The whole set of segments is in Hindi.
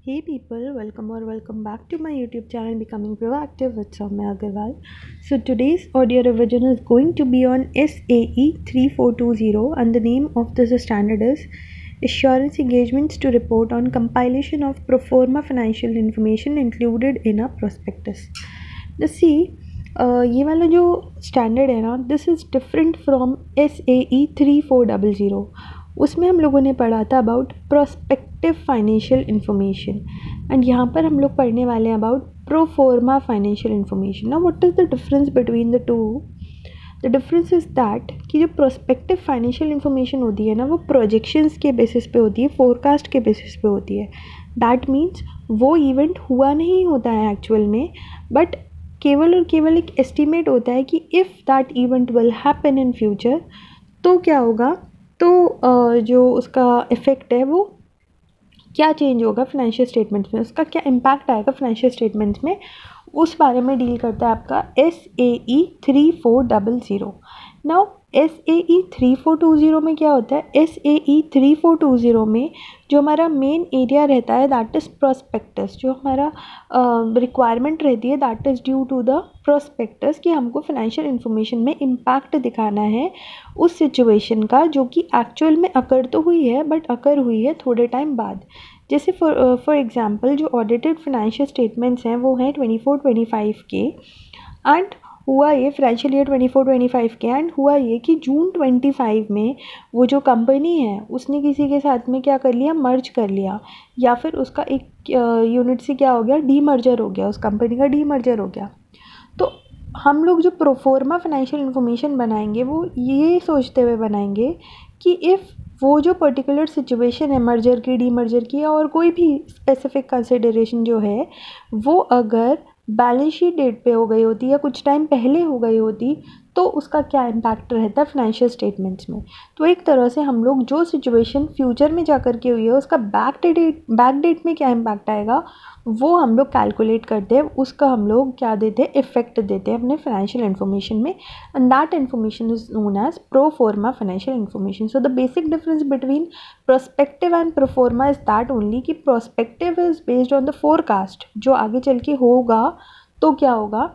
Hey people, welcome back to my YouTube channel Becoming Proactive with Soumya Agarwal. So today's audio revision is going to be on SAE 3420 and the name of this standard is Assurance Engagements to Report on Compilation of Pro Forma Financial Information Included in a Prospectus. Now see, ये वाला जो स्टैंडर्ड है ना, this is different from SAE 3400. उसमें हम लोगों ने पढ़ा था about prospective financial information and यहाँ पर हम लोग पढ़ने वाले हैं about pro forma financial information. ना what is the difference between the two? The difference is that कि जो प्रोस्पेक्टिव फाइनेंशियल इन्फॉर्मेशन होती है ना, वो प्रोजेक्शंस के बेसिस पे होती है, फोरकास्ट के बेसिस पे होती है. दैट मीन्स वो इवेंट हुआ नहीं होता है एक्चुअल में, बट केवल और केवल एक एस्टिमेट होता है कि if that event will happen in future तो क्या होगा, तो जो उसका इफ़ेक्ट है वो क्या चेंज होगा फाइनेंशियल स्टेटमेंट्स में, उसका क्या इम्पैक्ट आएगा फाइनेंशियल स्टेटमेंट्स में, उस बारे में डील करता है आपका SAE 3400. नाउ SAE 3420 में क्या होता है? SAE 3420 में जो हमारा मेन एरिया रहता है दैट इज़ प्रोस्पेक्टस. जो हमारा रिक्वायरमेंट रहती है that is due to the prospectus कि हमको फाइनेंशियल इन्फॉर्मेशन में इम्पैक्ट दिखाना है उस सिचुएशन का जो कि एक्चुअल में अकर तो हुई है बट अकर हुई है थोड़े टाइम बाद. जैसे फॉर एग्जांपल जो ऑडिटेड फाइनेंशियल स्टेटमेंट्स हैं वो हैं 24-25 के एंड हुआ ये फाइनेंशियल ईयर 24-25 के एंड हुआ ये कि जून 25 में वो जो कंपनी है उसने किसी के साथ में क्या कर लिया, मर्ज कर लिया, या फिर उसका एक यूनिट से क्या हो गया, डीमर्जर हो गया, उस कंपनी का डीमर्जर हो गया. तो हम लोग जो प्रोफॉर्मा फाइनेंशियल इन्फॉर्मेशन बनाएंगे वो ये सोचते हुए बनाएंगे कि इफ़ वो जो पर्टिकुलर सिचुएशन है मर्जर की, डीमर्जर की, और कोई भी स्पेसिफिक कंसिडरेशन जो है वो अगर बैलेंस शीट डेट पे हो गई होती या कुछ टाइम पहले हो गई होती तो उसका क्या इम्पैक्ट रहता है फाइनेंशियल स्टेटमेंट्स में. तो एक तरह से हम लोग जो सिचुएशन फ्यूचर में जा कर के हुई है उसका बैक डेट में क्या इम्पैक्ट आएगा वो हम लोग कैलकुलेट करते हैं, उसका हम लोग क्या देते हैं, इफेक्ट देते हैं अपने फाइनेंशियल इन्फॉर्मेशन में, and that information is known as pro forma financial information. So the basic difference between prospective and pro forma is that only कि prospective is based on the forecast, जो आगे चल के होगा तो क्या होगा,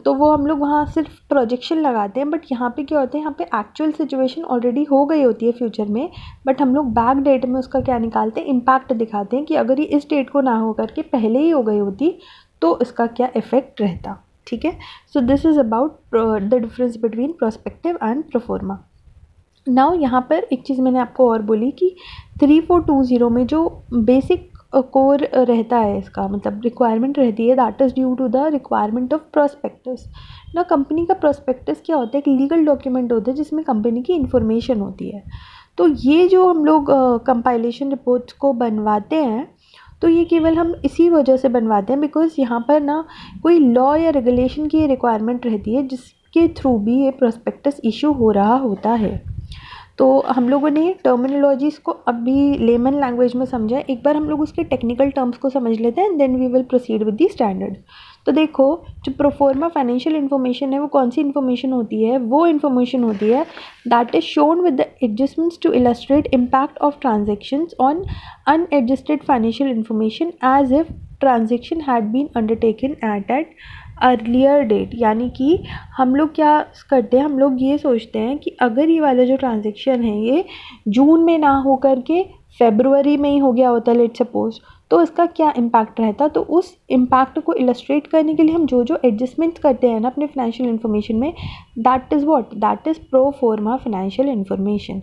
तो वो हम लोग वहाँ सिर्फ प्रोजेक्शन लगाते हैं. बट यहाँ पे क्या होता है, यहाँ पे एक्चुअल सिचुएशन ऑलरेडी हो गई होती है फ्यूचर में, बट हम लोग बैक डेट में उसका क्या निकालते हैं, इम्पैक्ट दिखाते हैं कि अगर ये इस डेट को ना हो करके पहले ही हो गई होती तो इसका क्या इफेक्ट रहता. ठीक है. So this is about the difference between prospective and proforma. Now यहाँ पर एक चीज़ मैंने आपको और बोली कि 3420 में जो बेसिक कोर रहता है, इसका मतलब रिक्वायरमेंट रहती है that is due to the requirement of prospectus. ना कंपनी का प्रोस्पेक्टस क्या होता है, एक लीगल डॉक्यूमेंट होता है जिसमें कंपनी की इन्फॉर्मेशन होती है. तो ये जो हम लोग कंपाइलेशन रिपोर्ट्स को बनवाते हैं तो ये केवल हम इसी वजह से बनवाते हैं बिकॉज यहाँ पर ना कोई लॉ या रेगुलेशन की रिक्वायरमेंट रहती है जिसके थ्रू भी ये प्रोस्पेक्टस इशू हो रहा होता है. तो हम लोगों ने टर्मिनोलॉजीज़ को अभी लेमन लैंग्वेज में समझा है, एक बार हम लोग उसके टेक्निकल टर्म्स को समझ लेते हैं and then we will proceed with the standard. तो देखो, जो प्रोफॉर्मा फाइनेंशियल इन्फॉर्मेशन है वो कौन सी इन्फॉर्मेशन होती है, वो इन्फॉर्मेशन होती है that is shown with the adjustments to illustrate impact of transactions on unadjusted financial information as if transaction had been undertaken at earlier date. यानी कि हम लोग क्या करते हैं, हम लोग ये सोचते हैं कि अगर ये वाला जो ट्रांजेक्शन है ये जून में ना हो करके फरवरी में ही हो गया होता लेट सपोज, तो इसका क्या इम्पैक्ट रहता. तो उस इम्पैक्ट को इलस्ट्रेट करने के लिए हम जो जो एडजस्टमेंट्स करते हैं ना अपने फाइनेंशियल इन्फॉर्मेशन में, that is what, that is pro forma financial information.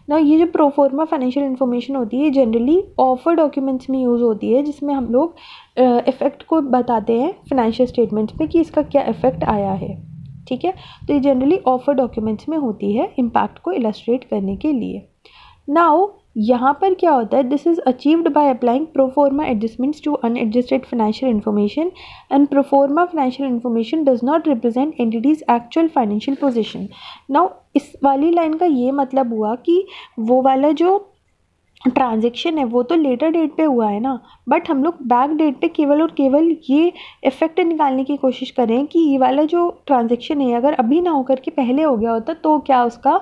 ना ये जो प्रो फॉर्मा फाइनेंशियल इन्फॉर्मेशन होती है जनरली ऑफर डॉक्यूमेंट्स में यूज़ होती है, जिसमें हम लोग इफ़ेक्ट को बताते हैं फाइनेंशियल स्टेटमेंट्स में कि इसका क्या इफ़ेक्ट आया है. ठीक है. तो ये जनरली ऑफर डॉक्यूमेंट्स में होती है इम्पैक्ट को इलस्ट्रेट करने के लिए. नाउ यहाँ पर क्या होता है, this is achieved by applying proforma adjustments to unadjusted financial information and proforma financial information does not represent entity's actual financial position. Now इस वाली लाइन का ये मतलब हुआ कि वो वाला जो ट्रांजेक्शन है वो तो लेटर डेट पे हुआ है ना, बट हम लोग बैक डेट पे केवल और केवल ये इफेक्ट निकालने की कोशिश करें कि ये वाला जो ट्रांजेक्शन है अगर अभी ना होकर के पहले हो गया होता तो क्या उसका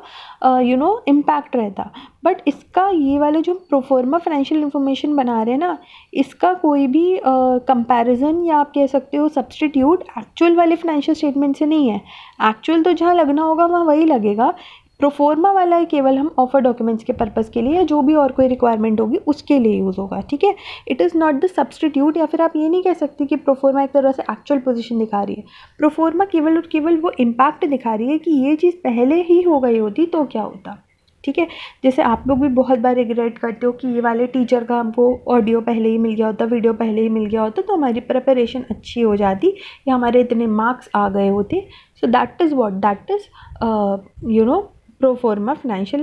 इम्पैक्ट रहता। बट इसका ये वाला जो प्रोफॉर्मा फाइनेंशियल इन्फॉर्मेशन बना रहे हैं ना, इसका कोई भी कंपैरिजन या आप कह सकते हो सब्सटीट्यूट एक्चुअल वाले फाइनेंशियल स्टेटमेंट से नहीं है। एक्चुअल तो जहाँ लगना होगा वहाँ वही लगेगा, प्रोफॉर्मा वाला है केवल हम ऑफर डॉक्यूमेंट्स के पर्पज़ के लिए या जो भी और कोई रिक्वायरमेंट होगी उसके लिए यूज़ होगा, ठीक है। It is not the substitute, या फिर आप ये नहीं कह सकते कि प्रोफॉर्मा एक तरह से एक्चुअल पोजीशन दिखा रही है। प्रोफॉर्मा केवल और केवल वो इम्पैक्ट दिखा रही है कि ये चीज़ पहले ही हो गई होती तो क्या होता, ठीक है। जैसे आप लोग भी बहुत बार रिग्रेट करते हो कि ये वाले टीचर का हमको ऑडियो पहले ही मिल गया होता, वीडियो पहले ही मिल गया होता तो हमारी प्रिपरेशन अच्छी हो जाती या हमारे इतने मार्क्स आ गए होते। So that is what, that is proforma financial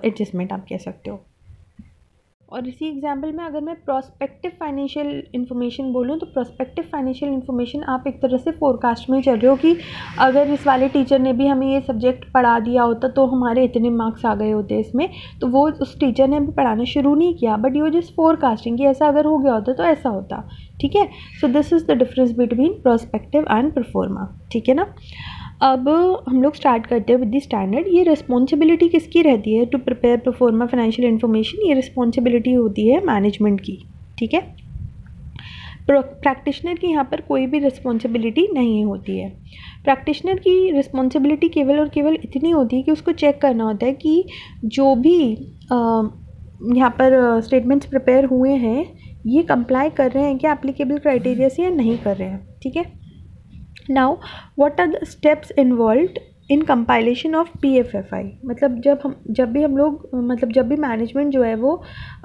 adjustment आप कह सकते हो। और इसी एग्जाम्पल में अगर मैं प्रोस्पेक्टिव फाइनेंशियल इन्फॉर्मेशन बोलूँ तो प्रोस्पेक्टिव फाइनेंशियल इन्फॉर्मेशन आप एक तरह से फोरकास्ट में चल रहे हो कि अगर इस वाले टीचर ने भी हमें ये सब्जेक्ट पढ़ा दिया होता तो हमारे इतने मार्क्स आ गए होते इसमें, तो वो उस टीचर ने भी पढ़ाना शुरू नहीं किया, बट ये जस्ट फोरकास्टिंग कि ऐसा अगर हो गया होता तो ऐसा होता, ठीक है। So this is the difference between prospective and performa, ठीक है ना। अब हम लोग स्टार्ट करते हैं विद द स्टैंडर्ड। ये रिस्पॉन्सिबिलिटी किसकी रहती है to prepare performa financial information, ये रिस्पॉन्सिबिलिटी होती है मैनेजमेंट की, ठीक है। प्रैक्टिशनर की यहाँ पर कोई भी रिस्पॉन्सिबिलिटी नहीं होती है। प्रैक्टिशनर की रिस्पॉन्सिबिलिटी केवल और केवल इतनी होती है कि उसको चेक करना होता है कि जो भी यहाँ पर स्टेटमेंट्स प्रिपेयर हुए हैं ये कंप्लाई कर रहे हैं क्या एप्लीकेबल क्राइटेरिया से या नहीं कर रहे हैं, ठीक है। Now what are the steps involved in compilation of PFFI, मतलब जब भी मैनेजमेंट जो है वो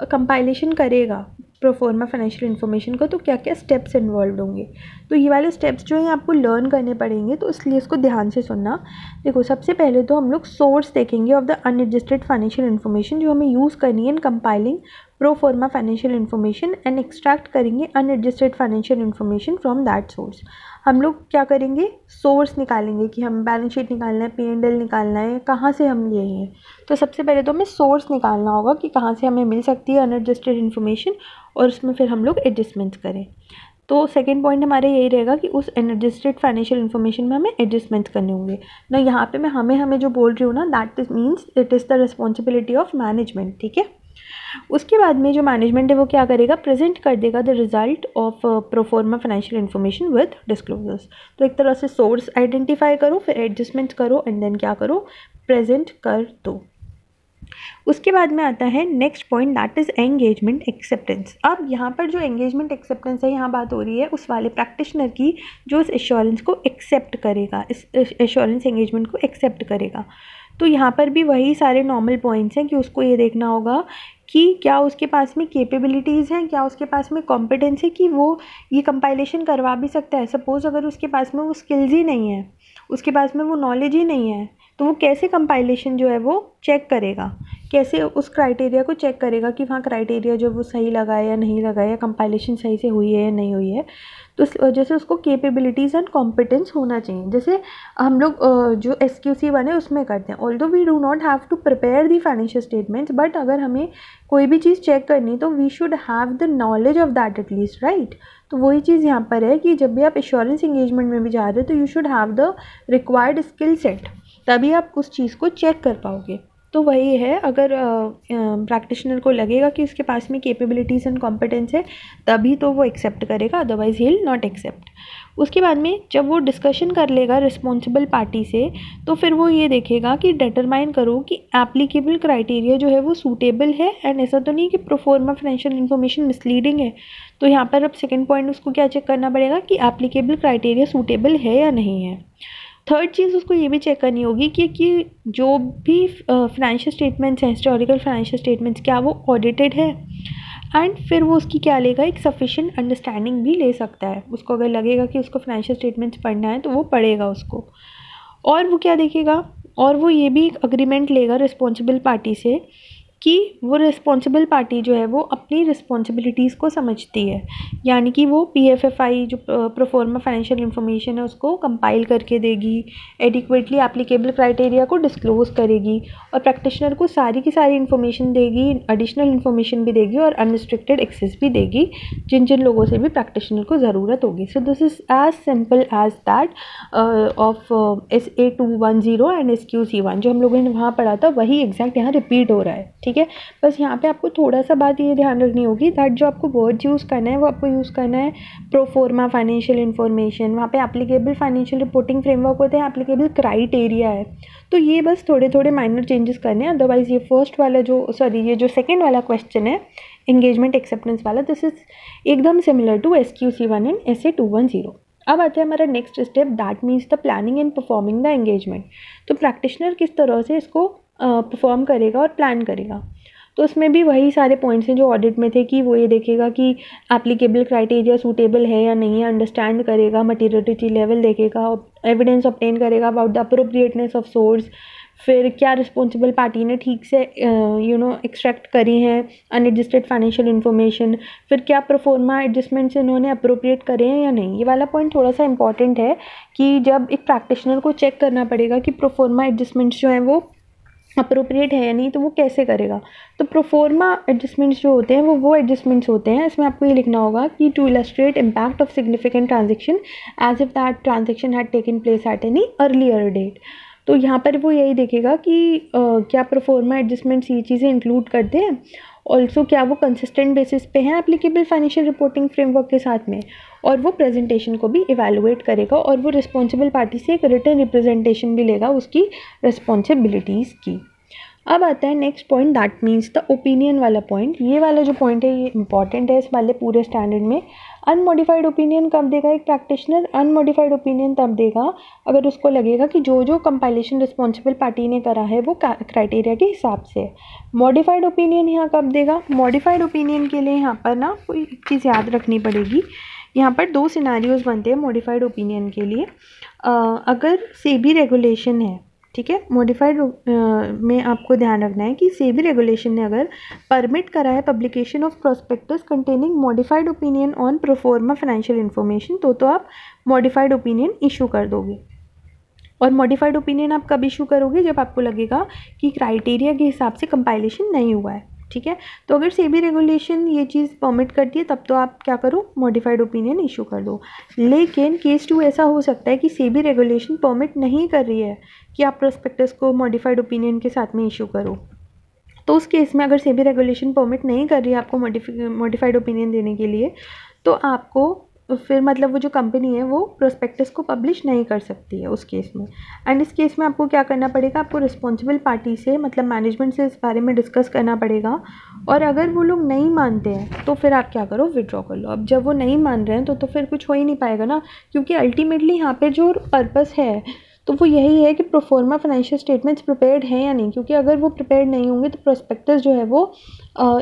कंपाइलेशन करेगा प्रोफॉर्मा फाइनेंशियल इन्फॉर्मेशन को तो क्या क्या स्टेप्स इन्वॉल्व होंगे। तो ये वाले स्टेप्स जो हैं आपको लर्न करने पड़ेंगे, तो इसलिए इसको ध्यान से सुनना। देखो सबसे पहले तो हम लोग सोर्स देखेंगे of the unadjusted financial information जो हमें यूज़ करनी है in compiling proforma financial information and extract करेंगे unadjusted financial information from that source. हम लोग क्या करेंगे, सोर्स निकालेंगे कि हम बैलेंस शीट निकालना है, P&L निकालना है, कहाँ से हम लिए हैं। तो सबसे पहले तो हमें सोर्स निकालना होगा कि कहाँ से हमें मिल सकती है अनएडजस्टेड इन्फॉर्मेशन और उसमें फिर हम लोग एडजस्टमेंट्स करें। तो सेकंड पॉइंट हमारे यही रहेगा कि उस अनएडजस्टेड फाइनेंशियल इन्फॉर्मेशन में हमें एडजस्टमेंट्स करने होंगे ना। यहाँ पे मैं हमें जो बोल रही हूँ ना, that is means it is the responsibility of management, ठीक है। उसके बाद में जो मैनेजमेंट है वो क्या करेगा, प्रेजेंट कर देगा the result of proforma financial information with disclosures. तो एक तरह से सोर्स आइडेंटिफाई करो, फिर एडजस्टमेंट करो एंड देन क्या करो, प्रेजेंट कर दो। उसके बाद में आता है next point, that is engagement acceptance. अब यहाँ पर जो एंगेजमेंट एक्सेप्टेंस है, यहाँ बात हो रही है उस वाले प्रैक्टिशनर की जो इस एश्योरेंस को एक्सेप्ट करेगा, इस एश्योरेंस एंगेजमेंट को एक्सेप्ट करेगा। तो यहाँ पर भी वही सारे नॉर्मल पॉइंट्स हैं कि उसको ये देखना होगा कि क्या उसके पास में कैपेबिलिटीज़ हैं, क्या उसके पास में कॉम्पिटेंस है कि वो ये कंपाइलेशन करवा भी सकता है। सपोज़ अगर उसके पास में वो स्किल्स ही नहीं है, उसके पास में वो नॉलेज ही नहीं है, तो वो कैसे कंपाइलेशन जो है वो चेक करेगा, कैसे उस क्राइटेरिया को चेक करेगा कि वहाँ क्राइटेरिया जो वो सही लगा है या नहीं लगा है, या कंपाइलेशन सही से हुई है या नहीं हुई है। तो इस वजह से उसको कैपेबिलिटीज़ एंड कॉम्पिटेंस होना चाहिए। जैसे हम लोग जो SQC1 है उसमें करते हैं, although we do not have to prepare the financial statements, but अगर हमें कोई भी चीज़ चेक करनी तो we should have the knowledge of that at least, right. तो वही चीज़ यहाँ पर है कि जब भी आप एश्योरेंस एंगेजमेंट में भी जा रहे हो तो you should have the required skill set, तभी आप उस चीज़ को चेक कर पाओगे। तो वही है, अगर प्रैक्टिशनर को लगेगा कि उसके पास में कैपेबिलिटीज़ एंड कॉम्पिटेंस है तभी तो वो एक्सेप्ट करेगा, otherwise he will not accept. उसके बाद में जब वो डिस्कशन कर लेगा रिस्पॉन्सिबल पार्टी से, तो फिर वो ये देखेगा कि डिटरमाइन करो कि एप्लीकेबल क्राइटेरिया जो है वो सूटेबल है, एंड ऐसा तो नहीं कि प्रोफॉर्मा फाइनेंशियल इन्फॉर्मेशन मिसलीडिंग है। तो यहाँ पर अब सेकेंड पॉइंट उसको क्या चेक करना पड़ेगा कि एप्लीकेबल क्राइटेरिया सूटेबल है या नहीं है। थर्ड चीज़ उसको ये भी चेक करनी होगी कि जो भी फाइनेंशियल स्टेटमेंट्स हैं, हिस्टोरिकल फाइनेंशियल स्टेटमेंट्स, क्या वो ऑडिटेड है, एंड फिर वो उसकी क्या लेगा, एक सफिशिएंट अंडरस्टैंडिंग भी ले सकता है। उसको अगर लगेगा कि उसको फाइनेंशियल स्टेटमेंट्स पढ़ना है तो वो पढ़ेगा उसको। और वो क्या देखेगा, और वो ये भी एक अग्रीमेंट लेगा रिस्पॉन्सिबल पार्टी से कि वो रिस्पॉन्सिबल पार्टी जो है वो अपनी रिस्पॉन्सिबिलिटीज़ को समझती है, यानी कि वो PFFI जो प्रोफॉर्मा फाइनेंशियल इन्फॉर्मेशन है उसको कंपाइल करके देगी, एडिक्वेटली एप्लीकेबल क्राइटेरिया को डिस्क्लोज़ करेगी और प्रैक्टिशनर को सारी की सारी इन्फॉर्मेशन देगी, एडिशनल इन्फॉर्मेशन भी देगी और अनरिस्ट्रिक्टेड एक्सेस भी देगी जिन जिन लोगों से भी प्रैक्टिशनर को ज़रूरत होगी. So this is as simple as that of SA210 and SQC1. जो हम लोगों ने वहाँ पढ़ा था वही एग्जैक्ट यहाँ रिपीट हो रहा है. ठीक है, बस यहाँ पे आपको थोड़ा सा बात ये ध्यान रखनी होगी दैट जो आपको वर्ड यूज़ करना है वो आपको यूज़ करना है प्रोफॉर्मा फाइनेंशियल इन्फॉर्मेशन. वहाँ पे एप्लीकेबल फाइनेंशियल रिपोर्टिंग फ्रेमवर्क होते हैं, एप्लीकेबल क्राइटेरिया है. तो ये बस थोड़े थोड़े माइनर चेंजेस करने हैं. अदरवाइज़ ये फर्स्ट वाला ये जो सेकेंड वाला क्वेश्चन है एंगेजमेंट एक्सेप्टेंस वाला, दिस इज एकदम similar to SQC1 and SA210. अब आता है हमारा next step, that means the planning and performing the engagement. तो प्रैक्टिशनर किस तरह से इसको परफॉर्म करेगा और प्लान करेगा. तो उसमें भी वही सारे पॉइंट्स हैं जो ऑडिट में थे कि वो ये देखेगा कि एप्लीकेबल क्राइटेरिया सूटेबल है या नहीं है, अंडरस्टैंड करेगा, मटीरियलिटी लेवल देखेगा, एविडेंस ऑब्टेन करेगा about the appropriateness of source, फिर क्या रिस्पॉन्सिबल पार्टी ने ठीक से एक्सट्रैक्ट करी हैं अनएडजस्टेड फाइनेंशियल इन्फॉर्मेशन, फिर क्या प्रोफॉर्मा एडजस्टमेंट्स इन्होंने अप्रोप्रिएट करे हैं या नहीं. ये वाला पॉइंट थोड़ा सा इंपॉर्टेंट है कि जब एक प्रैक्टिशनर को चेक करना पड़ेगा कि प्रोफॉर्मा एडजस्टमेंट्स जो हैं वो अप्रोप्रिएट है या नहीं, तो वो कैसे करेगा. तो प्रोफॉर्मा एडजस्टमेंट्स जो होते हैं वो एडजस्टमेंट्स होते हैं. इसमें आपको ये लिखना होगा कि to illustrate impact of significant transaction as if that transaction had taken place at any earlier date. तो यहाँ पर वो यही देखेगा कि क्या प्रोफॉर्मा एडजस्टमेंट्स ये चीज़ें इंक्लूड करते हैं, ऑल्सो क्या वो कंसिस्टेंट बेसिस पे हैं एप्लीकेबल फाइनेंशियल रिपोर्टिंग फ्रेमवर्क के साथ में, और वो प्रेजेंटेशन को भी इवैल्यूएट करेगा और वो रिस्पॉन्सिबल पार्टी से एक रिटन रिप्रेजेंटेशन भी लेगा उसकी रिस्पॉन्सिबिलिटीज़ की. अब आता है next point, that means the opinion वाला पॉइंट. ये वाला जो पॉइंट है ये इंपॉर्टेंट है इस वाले पूरे स्टैंडर्ड में. अनमोडिफाइड ओपिनियन कब देगा एक प्रैक्टिशनर? अनमोडिफाइड ओपिनियन तब देगा अगर उसको लगेगा कि जो कंपाइलेशन रिस्पॉन्सिबल पार्टी ने करा है वो क्राइटेरिया के हिसाब से. मॉडिफाइड ओपिनियन यहाँ कब देगा? मॉडिफाइड ओपिनियन के लिए यहाँ पर ना कोई चीज़ याद रखनी पड़ेगी. यहाँ पर दो सिनारियोज़ बनते हैं मॉडिफाइड ओपिनियन के लिए. अगर सेबी रेगुलेशन है, ठीक है, मॉडिफाइड में आपको ध्यान रखना है कि सेबी रेगुलेशन ने अगर परमिट करा है publication of prospectus containing modified opinion on proforma financial information, तो आप मॉडिफाइड ओपिनियन इशू कर दोगे. और मॉडिफाइड ओपिनियन आप कब इशू करोगे? जब आपको लगेगा कि क्राइटेरिया के हिसाब से कंपाइलेशन नहीं हुआ है. ठीक है, तो अगर सेबी रेगुलेशन ये चीज़ परमिट करती है तब तो आप क्या करो, मॉडिफाइड ओपिनियन इशू कर दो. लेकिन केस 2 ऐसा हो सकता है कि सेबी रेगुलेशन परमिट नहीं कर रही है कि आप प्रोस्पेक्टस को मॉडिफाइड ओपिनियन के साथ में इशू करो. तो उस केस में अगर सेबी रेगुलेशन परमिट नहीं कर रही है आपको मॉडिफाइड ओपिनियन देने के लिए, तो आपको फिर मतलब वो जो कंपनी है वो प्रोस्पेक्टस को पब्लिश नहीं कर सकती है उस केस में. एंड इस केस में आपको क्या करना पड़ेगा, आपको रिस्पॉन्सिबल पार्टी से मतलब मैनेजमेंट से इस बारे में डिस्कस करना पड़ेगा. और अगर वो लोग नहीं मानते हैं तो फिर आप क्या करो, विड्रॉ कर लो. अब जब वो नहीं मान रहे हैं तो फिर कुछ हो ही नहीं पाएगा ना, क्योंकि अल्टीमेटली यहाँ पे जो पर्पस है तो वो यही है कि प्रोफॉर्मा फाइनेंशियल स्टेटमेंट्स प्रिपेयर्ड हैं या नहीं. क्योंकि अगर वो प्रिपेयर्ड नहीं होंगे तो प्रोस्पेक्टस जो है वो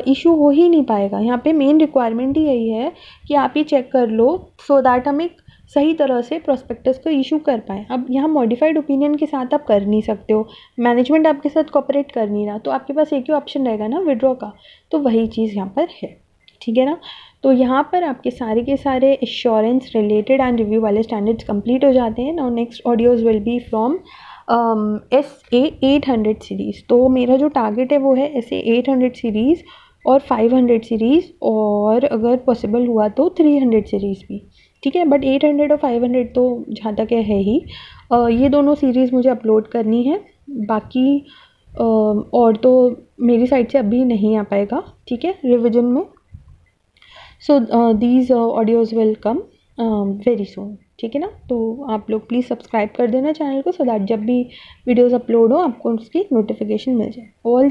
इशू हो ही नहीं पाएगा. यहाँ पे मेन रिक्वायरमेंट ही यही है कि आप ये चेक कर लो सो दैट हम एक सही तरह से प्रोस्पेक्टस को इशू कर पाएँ. अब यहाँ मॉडिफाइड ओपिनियन के साथ आप कर नहीं सकते हो, मैनेजमेंट आपके साथ कोऑपरेट कर नहीं रहा, तो आपके पास एक ही ऑप्शन रहेगा ना, विड्रॉ का. तो वही चीज़ यहाँ पर है. ठीक है ना. तो यहाँ पर आपके सारे के सारे एश्योरेंस रिलेटेड एंड रिव्यू वाले स्टैंडर्ड्स कंप्लीट हो जाते हैं. Now next audios will be from SA800 series. तो मेरा जो टारगेट है वो है SA800 सीरीज़ और 500 सीरीज़ और अगर पॉसिबल हुआ तो 300 सीरीज़ भी. ठीक है, बट 800 और 500 तो जहाँ तक है ही. ये दोनों सीरीज़ मुझे अपलोड करनी है, बाकी और तो मेरी साइड से अभी नहीं आ पाएगा. ठीक है, रिविजन में. So these audios will come very soon. ठीक है ना. तो आप लोग प्लीज़ सब्सक्राइब कर देना चैनल को, सो दैट जब भी वीडियोज़ अपलोड हो आपको उसकी नोटिफिकेशन मिल जाए. All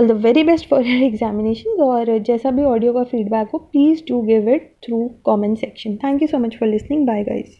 the very best for your examination. और जैसा भी ऑडियो का फीडबैक हो please do give it through comment section. Thank you so much for listening. Bye guys.